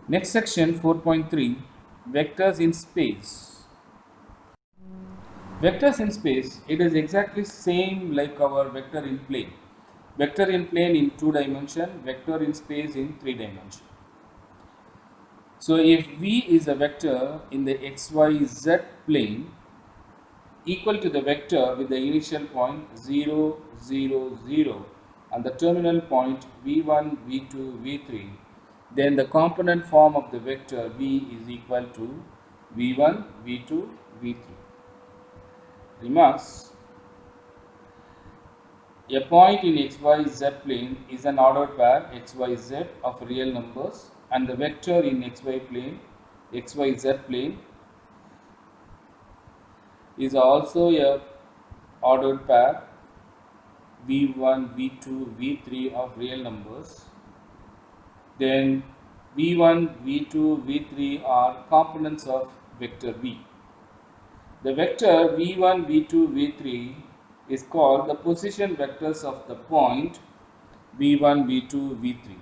Next section 4.3, vectors in space. Vectors in space, it is exactly same like our vector in plane. Vector in plane in 2 dimension, vector in space in 3 dimension. So if V is a vector in the xyz plane equal to the vector with the initial point 0, 0, 0 and the terminal point v1, v2, v3, then the component form of the vector v is equal to v1, v2, v3. Remarks: a point in xyz plane is an ordered pair xyz of real numbers, and the vector in xyz plane is also a ordered pair v1, v2, v3 of real numbers. Then v1, v2, v3 are components of vector v. The vector v1, v2, v3 is called the position vectors of the point v1, v2, v3.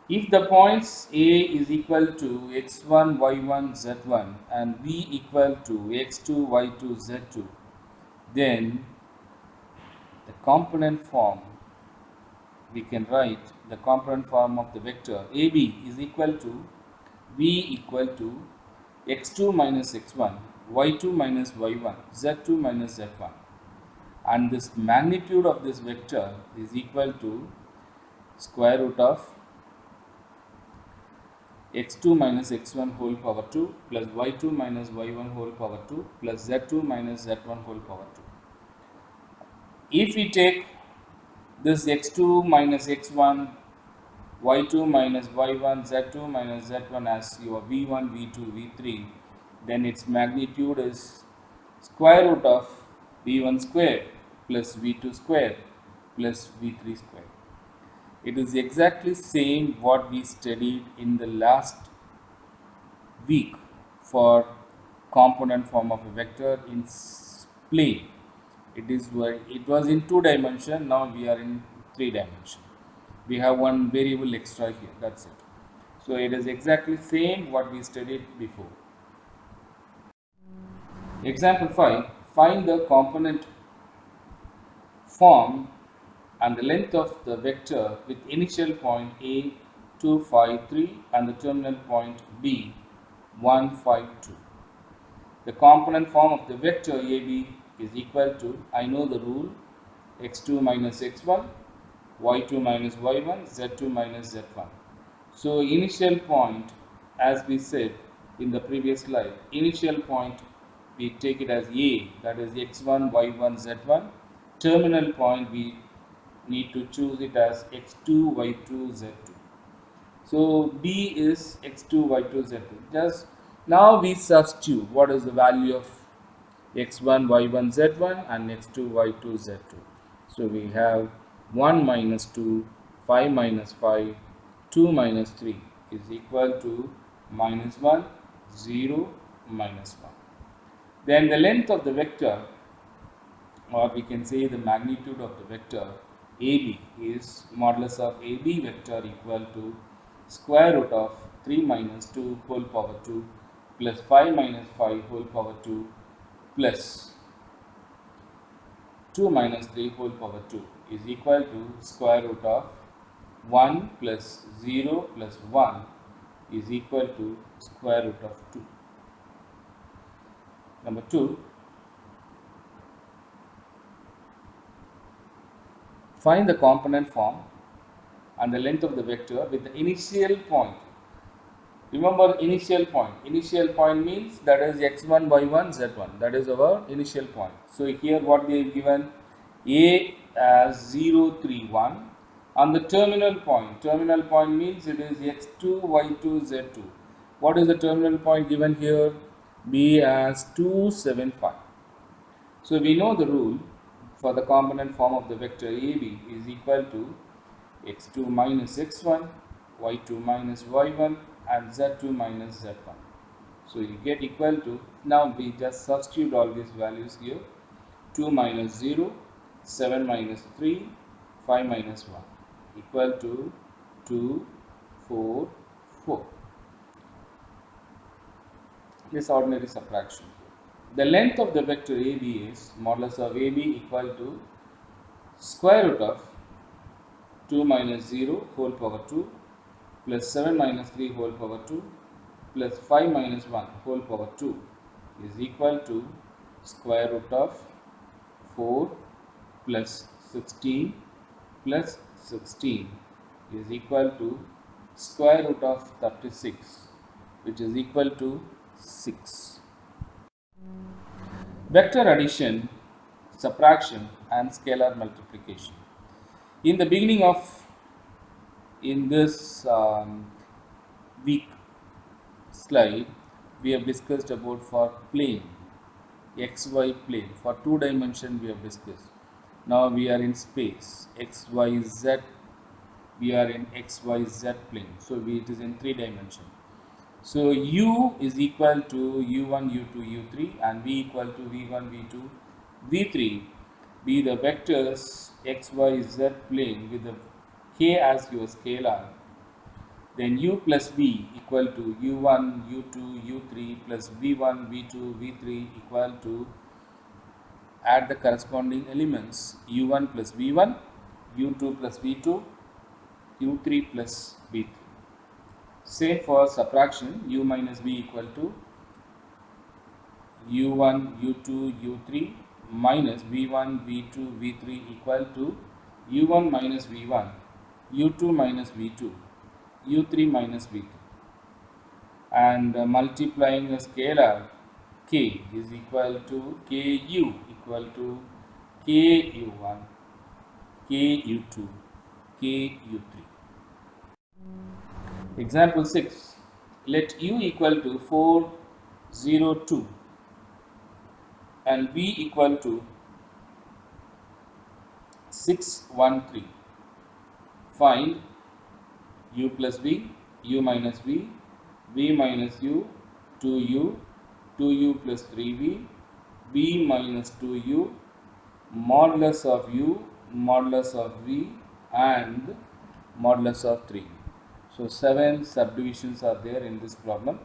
If the points A is equal to x1, y1, z1 and v equal to x2, y2, z2, then the component form, we can write the component form of the vector AB is equal to v equal to x2 minus x1, y2 minus y1, z2 minus z1, and this magnitude of this vector is equal to square root of x2 minus x1 whole power 2 plus y2 minus y1 whole power 2 plus z2 minus z1 whole power 2. If we take this x2 minus x1, y2 minus y1, z2 minus z1 as your v1, v2, v3, then its magnitude is square root of v1 square plus v2 square plus v3 square. It is exactly same what we studied in the last week for component form of a vector in plane. It was in 2 dimension, now we are in 3 dimension. We have one variable extra here, that's it. So it is exactly same what we studied before. Example 5, find the component form and the length of the vector with initial point A 2, 5, 3 and the terminal point B 1, 5, 2. The component form of the vector AB is equal to, I know the rule, x2 minus x1, y2 minus y1, z2 minus z1. So initial point, as we said in the previous slide, initial point we take it as A, that is x1, y1, z1. Terminal point we need to choose it as x2, y2, z2. So B is x2, y2, z2. Just now we substitute what is the value of x1, y1, z1 and x2, y2, z2. So we have 1 minus 2, 5 minus 5, 2 minus 3 is equal to minus 1, 0, minus 1. Then the length of the vector, or we can say the magnitude of the vector AB is modulus of AB vector equal to square root of 3 minus 2 whole power 2 plus 5 minus 5 whole power 2 plus 2 minus 3 whole power 2 is equal to square root of 1 plus 0 plus 1 is equal to square root of 2. Number 2, find the component form and the length of the vector with the initial point. Remember initial point. Initial point means that is x1, y1, z1. That is our initial point. So here what they have given, A as 0, 3, 1 and the terminal point. Terminal point means it is x2, y2, z2. What is the terminal point given here? B as 2, 7, 5. So we know the rule for the component form of the vector AB is equal to x2 minus x1, y2 minus y1 and z2 minus z1. So you get equal to, now we just substitute all these values here, 2 minus 0, 7 minus 3, 5 minus 1 equal to 2, 4, 4. This ordinary subtraction. The length of the vector AB is modulus of AB equal to square root of 2 minus 0 whole power 2 plus 7 minus 3 whole power 2 plus 5 minus 1 whole power 2 is equal to square root of 4 plus 16 plus 16 is equal to square root of 36, which is equal to 6. Vector addition, subtraction and scalar multiplication. In the beginning of this week slide, we have discussed about for plane, xy plane. For 2 dimension we have discussed. Now we are in space, xyz. We are in xyz plane. So it is in 3 dimension. So u is equal to u1, u2, u3 and v equal to v1, v2, v3 be the vectors xyz plane with the k as your scalar. Then u plus v equal to u1, u2, u3 plus v1, v2, v3 equal to add the corresponding elements u1 plus v1, u2 plus v2, u3 plus v3. Same for subtraction, u minus v equal to u1, u2, u3 minus v1, v2, v3 equal to u1 minus v1, u2 minus v2, u3 minus v3. And multiplying a scalar k is equal to ku equal to ku1, ku2, ku3. Example 6. Let u equal to 402 and v equal to 613. Find u plus v, u minus v, v minus u, 2u, 2u plus 3v, v minus 2u, modulus of u, modulus of v and modulus of 3v. So 7 subdivisions are there in this problem.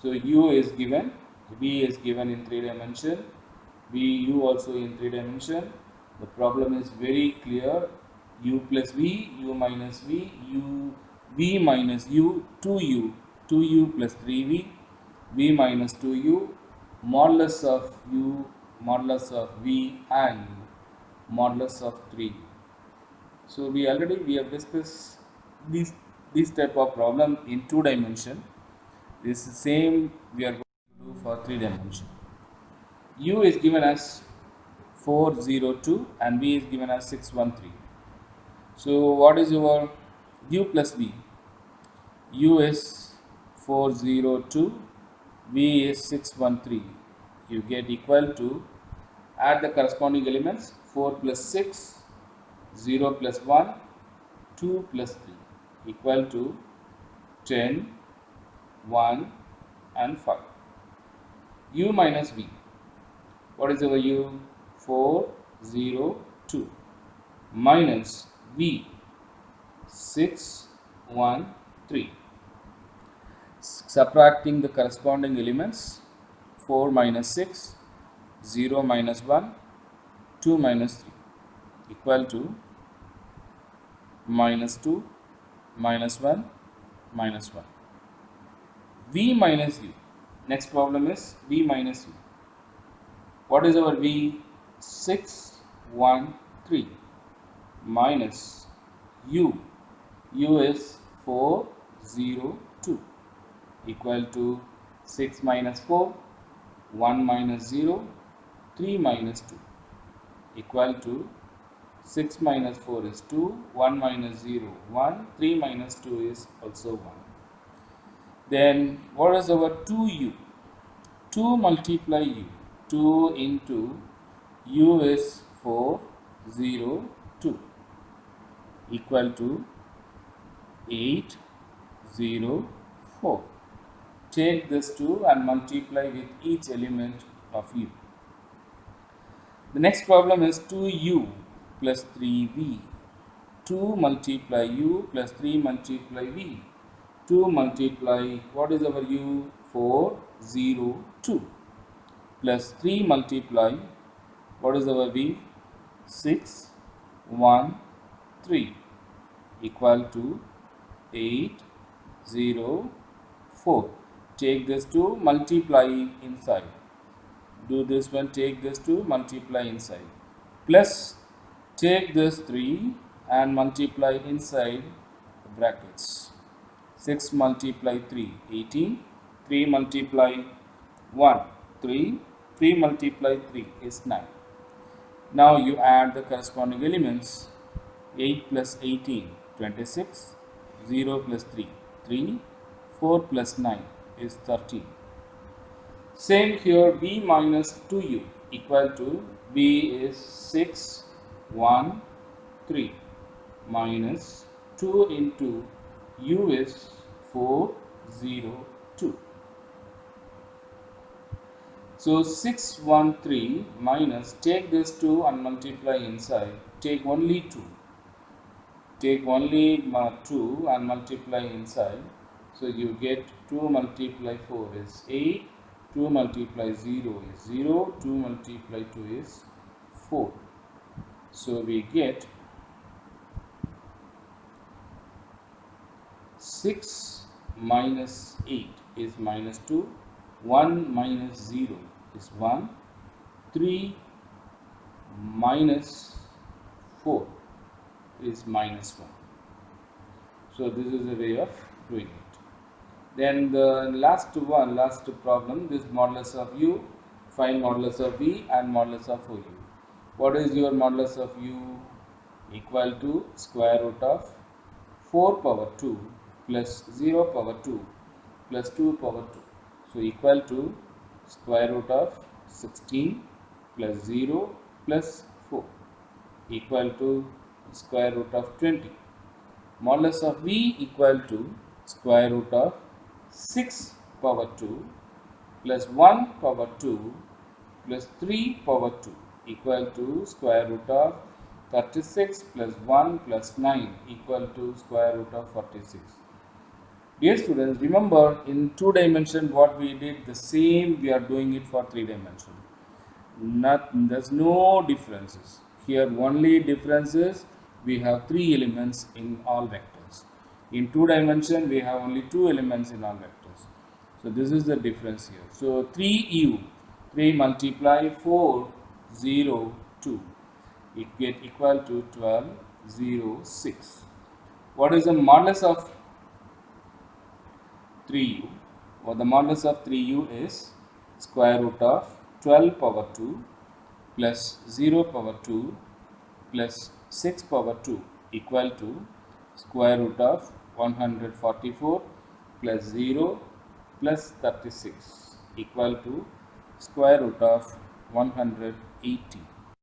So u is given, v is given in 3 dimension, u also in 3 dimension. The problem is very clear. U plus v, u minus v, v minus u, 2u plus 3v, v minus 2u, modulus of u, modulus of v and modulus of 3v. So we have discussed this type of problem in 2 dimension. This is same we are going to do for 3 dimension. U is given as 402 and v is given as 613. So what is your u plus v? U is 402, v is 613. You get equal to, add the corresponding elements, 4 plus 6, 0 plus 1, 2 plus 3 equal to 10, 1 and 5. U minus v. What is our u? 402 minus v 613. Subtracting the corresponding elements, 4 minus 6, 0 minus 1, 2 minus 3 equal to minus 2, minus 1, minus 1. V minus u. Next problem is v minus u. What is our v? 613 minus u. U is 402 equal to 6 minus 4, 1 minus 0, 3 minus 2 equal to 6 minus 4 is 2, 1 minus 0, 1, 3 minus 2 is also 1. Then what is our 2u? 2 multiply u. 2 into u is 402 equal to 804. Take this 2 and multiply with each element of u. The next problem is 2u plus 3v. 2 multiply u plus 3 multiply v. 2 multiply, what is our u? 402 plus 3 multiply, what is our v? 613 equal to 804. Take this to multiply inside. Do this one, take this to multiply inside. Plus take this 3 and multiply inside the brackets. 6 multiply 3, 18. 3 multiply 1, 3. 3 multiply 3 is 9. Now you add the corresponding elements. 8 plus 18, 26. 0 plus 3, 3. 4 plus 9 is 13. Same here, v minus 2u equal to, v is 613 minus 2 into u is 402. So 613 minus, take this 2 and multiply inside, take only 2. Take only 2 and multiply inside. So you get 2 multiply 4 is 8. 2 multiply 0 is 0. 2 multiply 2 is 4. So we get 6 minus 8 is minus 2. 1 minus 0 is 1. 3 minus 4 is minus 1. So this is a way of doing it. Then the last problem, this modulus of u, find modulus of v and modulus of u. What is your modulus of u? Equal to square root of 4 power 2 plus 0 power 2 plus 2 power 2. So equal to square root of 16 plus 0 plus 4 equal to square root of 20. Modulus of v equal to square root of 6 power 2 plus 1 power 2 plus 3 power 2 equal to square root of 36 plus 1 plus 9 equal to square root of 46. Dear students, remember in 2 dimension what we did, the same we are doing it for 3 dimension. There's no differences. Here only differences, we have 3 elements in all vectors. In 2 dimension we have only 2 elements in all vectors. So this is the difference here. So 3u, 3 multiply 402, it get equal to 1206. What is the modulus of 3u? Well, the modulus of 3u is square root of 12 power 2 plus 0 power 2 plus 6 power 2 equal to square root of 144 plus 0 plus 36 equal to square root of 180.